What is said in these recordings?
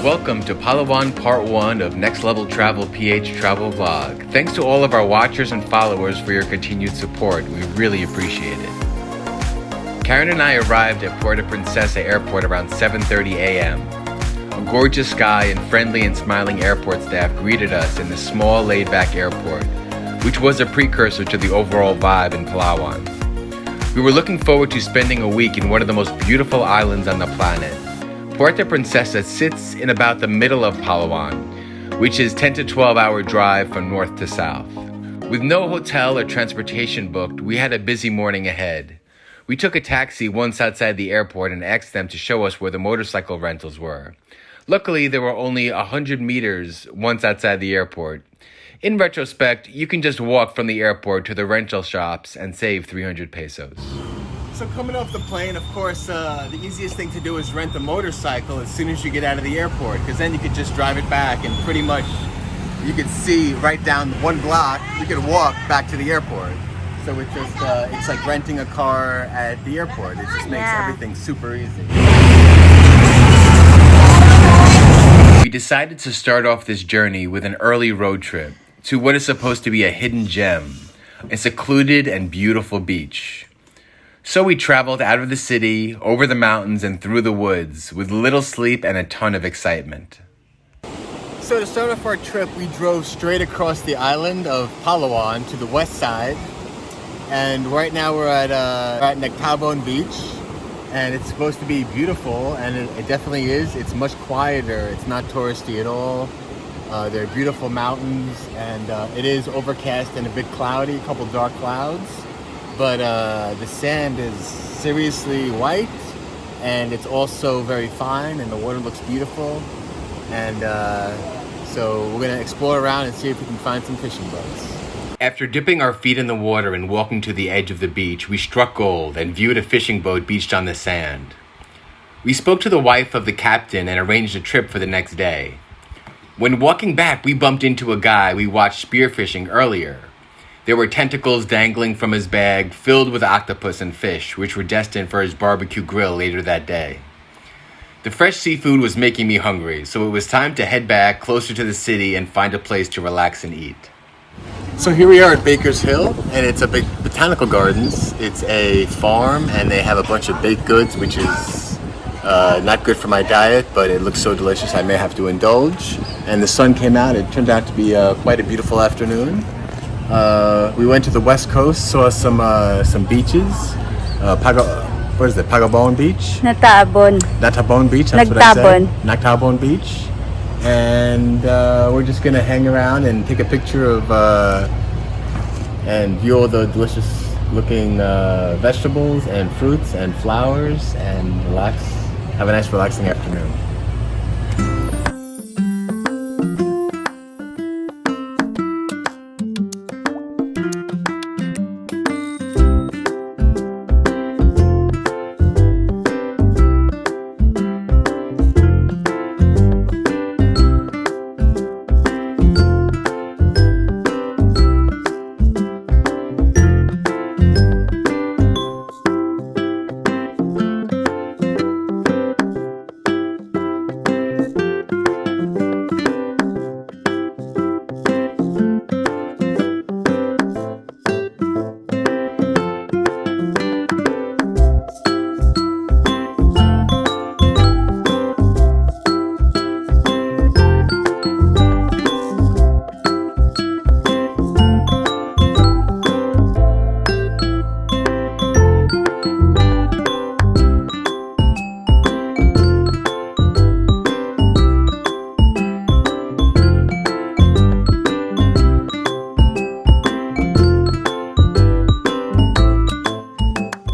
Welcome to Palawan Part 1 of Next Level Travel PH Travel Vlog. Thanks to all of our watchers and followers for your continued support. We really appreciate it. Karen and I arrived at Puerta Princesa Airport around 7:30 a.m. A gorgeous sky and friendly and smiling airport staff greeted us in the small laid-back airport, which was a precursor to the overall vibe in Palawan. We were looking forward to spending a week in one of the most beautiful islands on the planet. Puerta Princesa sits in about the middle of Palawan, which is 10 to 12 hour drive from north to south. With no hotel or transportation booked, we had a busy morning ahead. We took a taxi once outside the airport and asked them to show us where the motorcycle rentals were. Luckily, there were only 100 meters once outside the airport. In retrospect, you can just walk from the airport to the rental shops and save 300 pesos. So coming off the plane, of course, the easiest thing to do is rent a motorcycle as soon as you get out of the airport, because then you could just drive it back and pretty much you could see right down one block, you could walk back to the airport. So it just, it's like renting a car at the airport. It just makes everything super easy. We decided to start off this journey with an early road trip to what is supposed to be a hidden gem, a secluded and beautiful beach. So we traveled out of the city, over the mountains, and through the woods with little sleep and a ton of excitement. So to start off our trip, we drove straight across the island of Palawan to the west side. And right now we're at Natabon beach. And it's supposed to be beautiful, and it definitely is. It's much quieter. It's not touristy at all. There are beautiful mountains, and it is overcast and a bit cloudy, a couple dark clouds. But the sand is seriously white, and it's also very fine, and the water looks beautiful. And so we're gonna explore around and see if we can find some fishing boats. After dipping our feet in the water and walking to the edge of the beach, we struck gold and viewed a fishing boat beached on the sand. We spoke to the wife of the captain and arranged a trip for the next day. When walking back, we bumped into a guy we watched spearfishing earlier. There were tentacles dangling from his bag filled with octopus and fish, which were destined for his barbecue grill later that day. The fresh seafood was making me hungry, so it was time to head back closer to the city and find a place to relax and eat. So here we are at Baker's Hill, and it's a big botanical gardens. It's a farm, and they have a bunch of baked goods, which is not good for my diet, but it looks so delicious I may have to indulge. And the sun came out. It turned out to be quite a beautiful afternoon. We went to the west coast, saw some beaches. What is it? Pagabon Beach? Natabon. Natabon Beach, that's what I said. Natabon Beach. And we're just gonna hang around and take a picture of and view all the delicious looking vegetables and fruits and flowers and relax. Have a nice relaxing afternoon.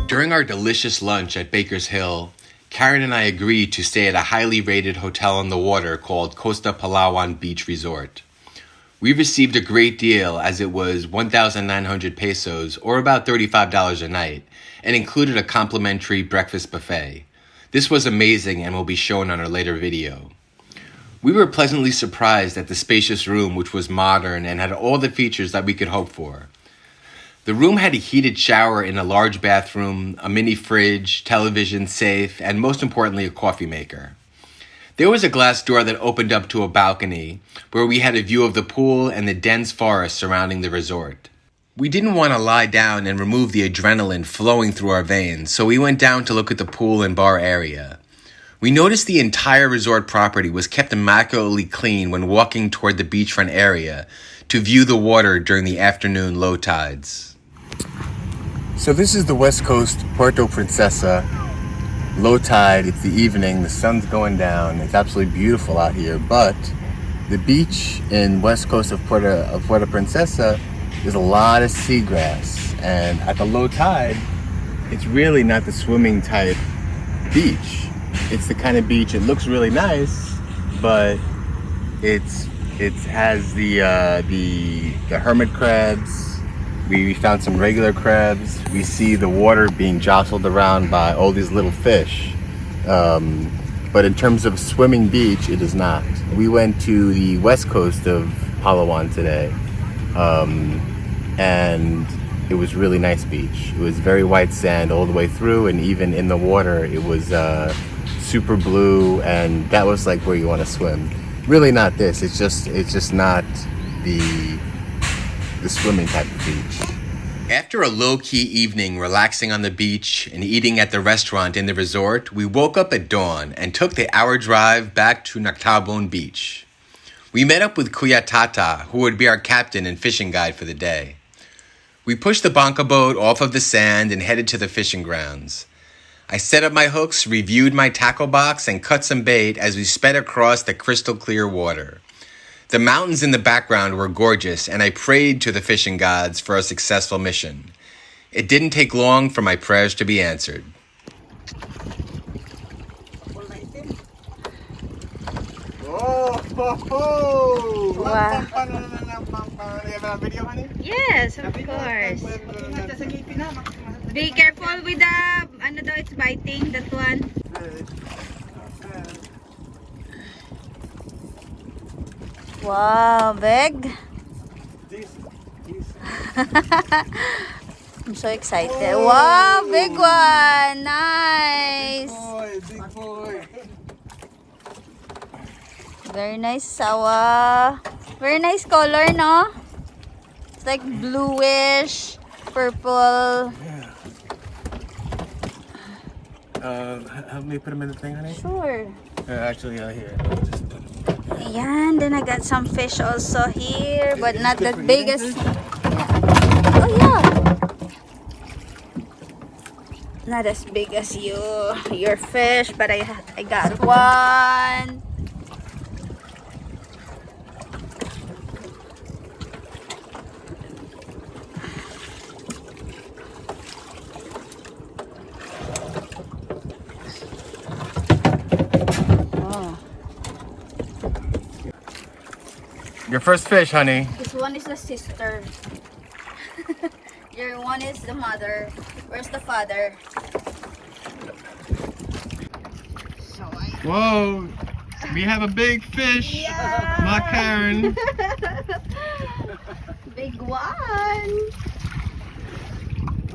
During our delicious lunch at Baker's Hill, Karen and I agreed to stay at a highly rated hotel on the water called Costa Palawan Beach Resort. We received a great deal as it was 1,900 pesos or about $35 a night and included a complimentary breakfast buffet. This was amazing and will be shown on our later video. We were pleasantly surprised at the spacious room, which was modern and had all the features that we could hope for. The room had a heated shower in a large bathroom, a mini fridge, television, safe, and most importantly, a coffee maker. There was a glass door that opened up to a balcony where we had a view of the pool and the dense forest surrounding the resort. We didn't want to lie down and remove the adrenaline flowing through our veins, so we went down to look at the pool and bar area. We noticed the entire resort property was kept immaculately clean when walking toward the beachfront area to view the water during the afternoon low tides. So this is the west coast, Puerto Princesa. Low tide, it's the evening, the sun's going down. It's absolutely beautiful out here, but the beach in west coast of Puerto Princesa, there's a lot of seagrass, and at the low tide, it's really not the swimming type beach. It's the kind of beach, it looks really nice, but it has the hermit crabs. We found some regular crabs. We see the water being jostled around by all these little fish. But in terms of swimming beach, it is not. We went to the west coast of Palawan today. And it was really nice beach. It was very white sand all the way through, and even in the water, it was super blue, and that was like where you want to swim. Really not this. It's just not the swimming type of beach. After a low-key evening relaxing on the beach and eating at the restaurant in the resort, we woke up at dawn and took the hour drive back to Natabon beach. We met up with Kuya Tata, who would be our captain and fishing guide for the day. We pushed the banca boat off of the sand and headed to the fishing grounds. I set up my hooks, reviewed my tackle box, and cut some bait as we sped across the crystal clear water. The mountains in the background were gorgeous, and I prayed to the fishing gods for a successful mission. It didn't take long for my prayers to be answered. Oh, wow. You have a video, honey? Yes, of course. Be careful with the, ano daw, it's biting, that one. Wow, big. I'm so excited. Whoa. Wow, big one. Nice. Big boy. Very nice sawa. Very nice color, no? It's like bluish, purple. Help me put him in the thing, honey? Sure. Actually, here. Just put him. Ayan, then I got some fish also here, but not that big as... Oh yeah! Not as big as your fish, but I got one. Your first fish, honey. This one is the sister. Your one is the mother. Where's the father? Whoa, we have a big fish. Yeah. My Karen. Big one.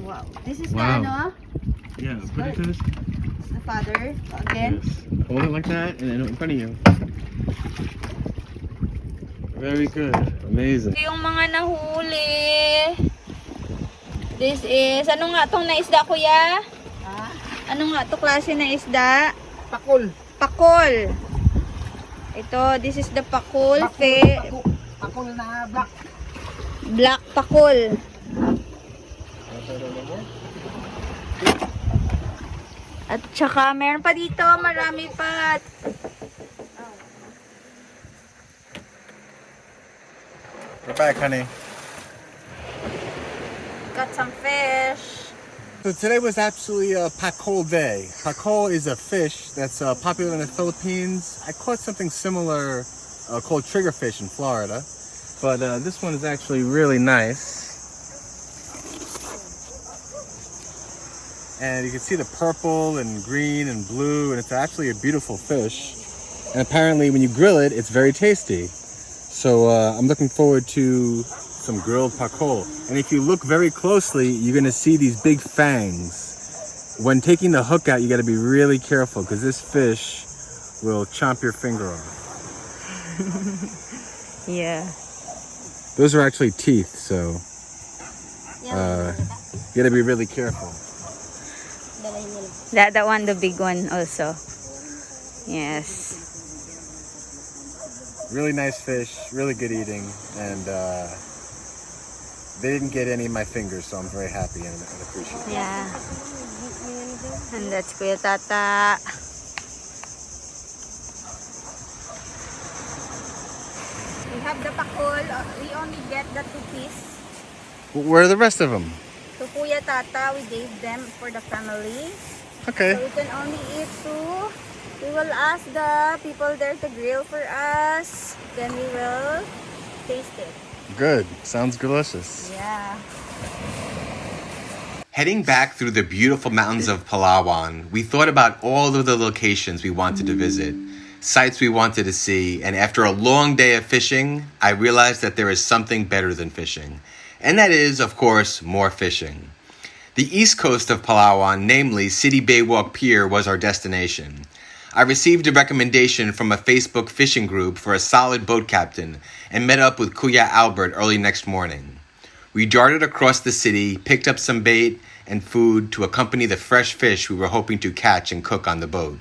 Wow. This is Wow. the ano? Yeah, put it to this. It's the father. Again. Yes. Hold it like that and then in front of you. Very good. Amazing. Ito yung mga nahuli. This is, ano nga itong naisda, kuya? Ano nga ito klase na isda? Pakul. Pakol. Ito, this is the pakol. Pakul na black. Black pakol. At saka, meron pa dito, marami pa. We're back, honey. Got some fish. So today was absolutely a pakol day. Pakol is a fish that's popular in the Philippines. I caught something similar called triggerfish in Florida. But this one is actually really nice. And you can see the purple and green and blue, and it's actually a beautiful fish. And apparently when you grill it, it's very tasty. So I'm looking forward to some grilled pakol. And if you look very closely, you're gonna see these big fangs. When taking the hook out, you gotta be really careful because this fish will chomp your finger off. Yeah. Those are actually teeth, so you gotta be really careful. That one, the big one also. Yes. Really nice fish, really good eating, and they didn't get any of my fingers, so I'm very happy and appreciative. Yeah. And that's Kuya Tata. We have the pakul. We only get the 2-piece. Where are the rest of them? To Kuya Tata, we gave them for the family. Okay. So we can only eat 2. We will ask the people there to grill for us. Then we will taste it. Good. Sounds delicious. Yeah. Heading back through the beautiful mountains of Palawan, we thought about all of the locations we wanted to visit, sites we wanted to see, and after a long day of fishing, I realized that there is something better than fishing. And that is, of course, more fishing. The east coast of Palawan, namely City Baywalk Pier, was our destination. I received a recommendation from a Facebook fishing group for a solid boat captain and met up with Kuya Albert early next morning. We darted across the city, picked up some bait and food to accompany the fresh fish we were hoping to catch and cook on the boat.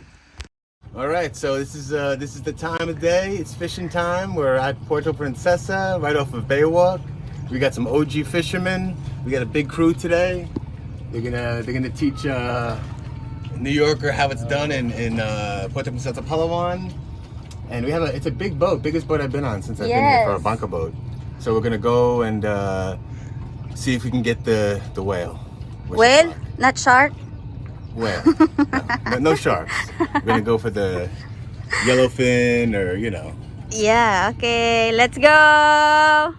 All right, so this is the time of day. It's fishing time. We're at Puerto Princesa, right off of Baywalk. We got some OG fishermen. We got a big crew today. They're gonna teach New Yorker how it's done in Puerto Princesa, Palawan. And it's a big boat, biggest boat I've been on since I've been here, for a bunker boat. So we're gonna go and see if we can get the whale. Whale? Not shark? Whale. No sharks. We're gonna go for the yellowfin or, you know. Yeah, okay. Let's go!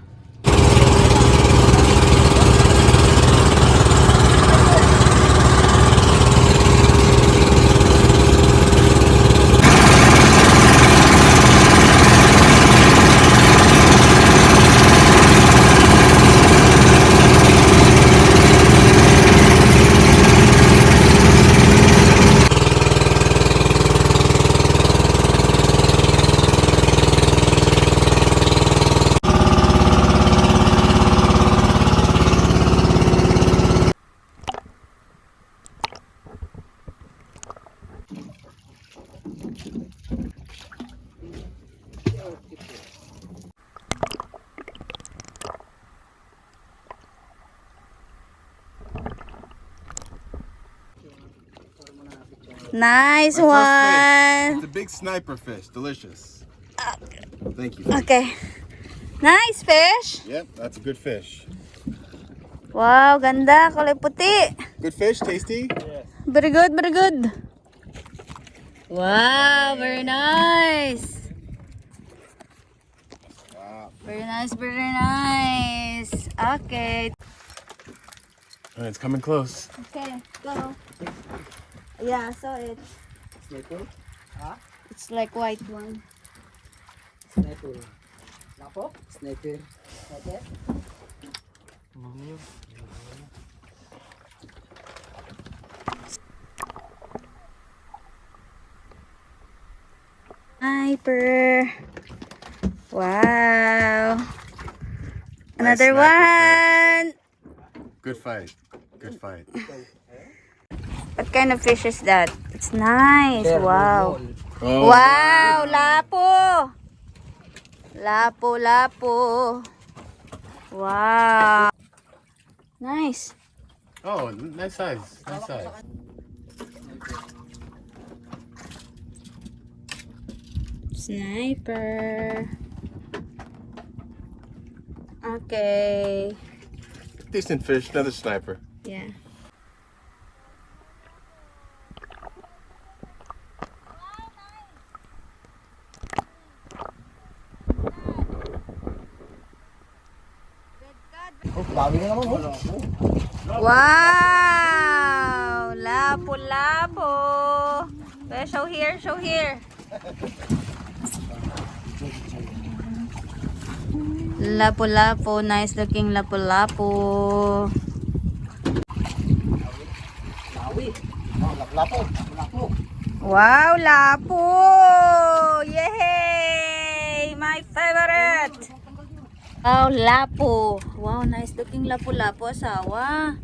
Nice My first one. fish. It's a big sniper fish. Delicious. Thank you. Okay. Nice fish. Yep, that's a good fish. Wow, ganda. Kulay puti. Good fish, tasty? Very good, very good. Wow, very nice. Wow. Very nice, very nice. Okay. All right, it's coming close. Okay, go. Yeah, I saw it. Sniper? Ha? It's like white one. Sniper. Lapo? Sniper. Sniper? Sniper. Wow. Nice Another sniper one. Good fight. Good fight. What kind of fish is that? It's nice. Wow. Oh, Wow, lapo. Lapo, lapo. Wow. Nice. Oh, nice size. Nice size. Sniper. Okay. Decent fish. Another sniper. Yeah. Oh, dami na naman. Oh. Wow! Lapo, lapo. Show here, show here. Lapo, lapo. Nice looking lapo, lapo. Lawi. Oh, lapo. Lapo. Wow, lapo! Yay! My favorite! Wow, lapo. Wow, nice looking lapu-lapu, asawa.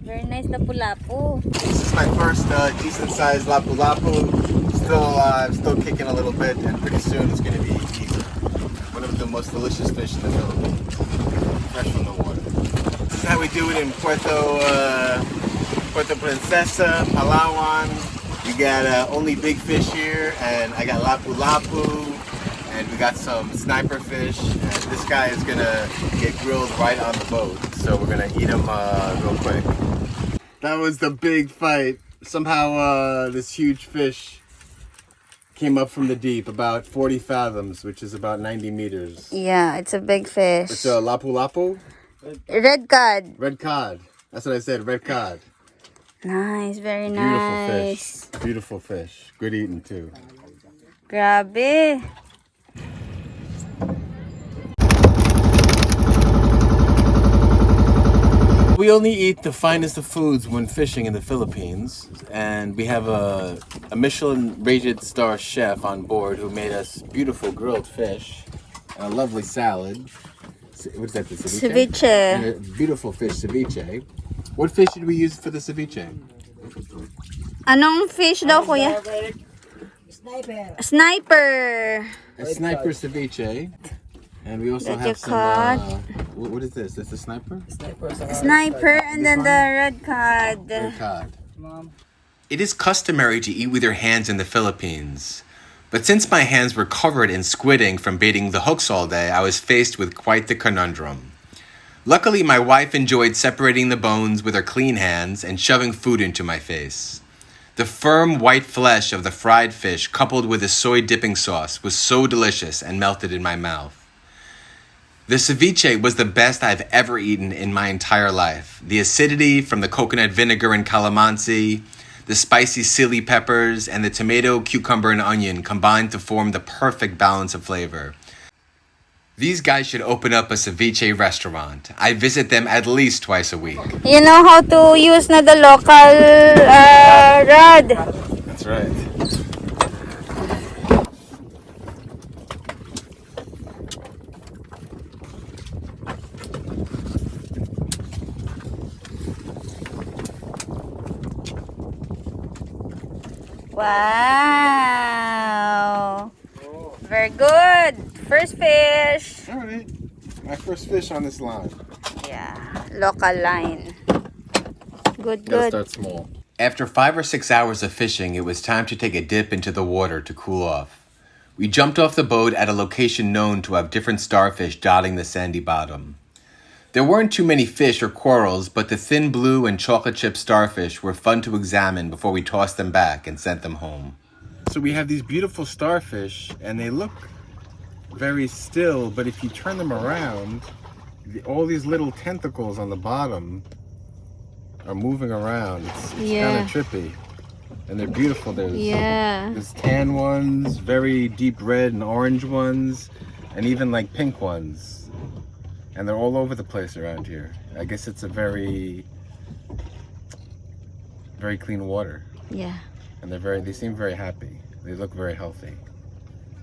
Very nice lapu-lapu. This is my first decent sized lapu-lapu. I'm still kicking a little bit, and pretty soon it's going to be one of the most delicious fish in the Philippines, fresh from the water. This is how we do it in Puerta Princesa, Palawan. We got only big fish here, and I got lapu-lapu, and we got some sniper fish, and this guy is gonna get grilled right on the boat, so we're gonna eat him real quick. That was the big fight. Somehow this huge fish came up from the deep, about 40 fathoms, which is about 90 meters. Yeah, it's a big fish. It's a lapu-lapu? Red cod. Red cod. That's what I said, red cod. Nice, very Beautiful nice. fish. Beautiful fish. Good eating too. Grabe. We only eat the finest of foods when fishing in the Philippines, and we have a Michelin-rated star chef on board who made us beautiful grilled fish, and a lovely salad. What is that, the ceviche? Ceviche. And a beautiful fish, ceviche. What fish did we use for the ceviche? Anong fish daw, kuya? Sniper. Sniper. A sniper ceviche. And we also That you have some, caught. what is this? Is this a sniper? Sniper and then the red cod. Red cod. Mom. It is customary to eat with your hands in the Philippines. But since my hands were covered in squid ink from baiting the hooks all day, I was faced with quite the conundrum. Luckily, my wife enjoyed separating the bones with her clean hands and shoving food into my face. The firm white flesh of the fried fish coupled with the soy dipping sauce was so delicious and melted in my mouth. The ceviche was the best I've ever eaten in my entire life. The acidity from the coconut vinegar and calamansi, the spicy chili peppers, and the tomato, cucumber, and onion combined to form the perfect balance of flavor. These guys should open up a ceviche restaurant. I visit them at least twice a week. You know how to use na the local rod. That's right. Wow. Very good. First fish. All right. My first fish on this line. Yeah, local line. Good, Gotta good. start small. After 5 or 6 hours of fishing, it was time to take a dip into the water to cool off. We jumped off the boat at a location known to have different starfish dotting the sandy bottom. There weren't too many fish or corals, but the thin blue and chocolate chip starfish were fun to examine before we tossed them back and sent them home. So we have these beautiful starfish, and they look very still, but if you turn them around, all these little tentacles on the bottom are moving around. It's Yeah. kind of trippy. And they're beautiful. Yeah. There's tan ones, very deep red and orange ones, and even like pink ones. And they're all over the place around here. I guess it's a very clean water. Yeah. And they seem very happy. They look very healthy.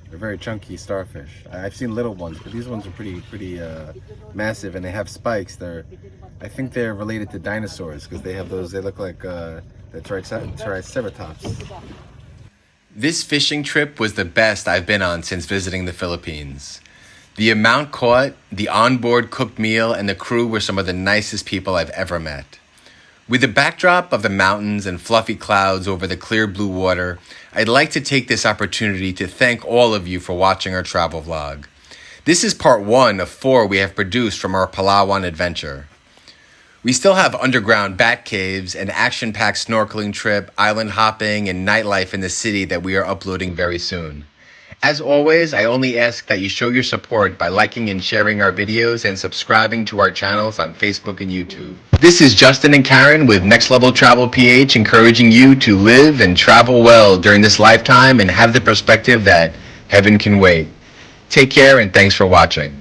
They're very chunky starfish. I've seen little ones, but these ones are pretty massive, and they have spikes. I think they're related to dinosaurs because they have those. They look like the triceratops. This fishing trip was the best I've been on since visiting the Philippines. The amount caught, the onboard cooked meal, and the crew were some of the nicest people I've ever met. With the backdrop of the mountains and fluffy clouds over the clear blue water, I'd like to take this opportunity to thank all of you for watching our travel vlog. This is part 1 of 4 we have produced from our Palawan adventure. We still have underground bat caves, an action-packed snorkeling trip, island hopping, and nightlife in the city that we are uploading very soon. As always, I only ask that you show your support by liking and sharing our videos and subscribing to our channels on Facebook and YouTube. This is Justin and Karen with NextleveltravelPH, encouraging you to live and travel well during this lifetime and have the perspective that heaven can wait. Take care and thanks for watching.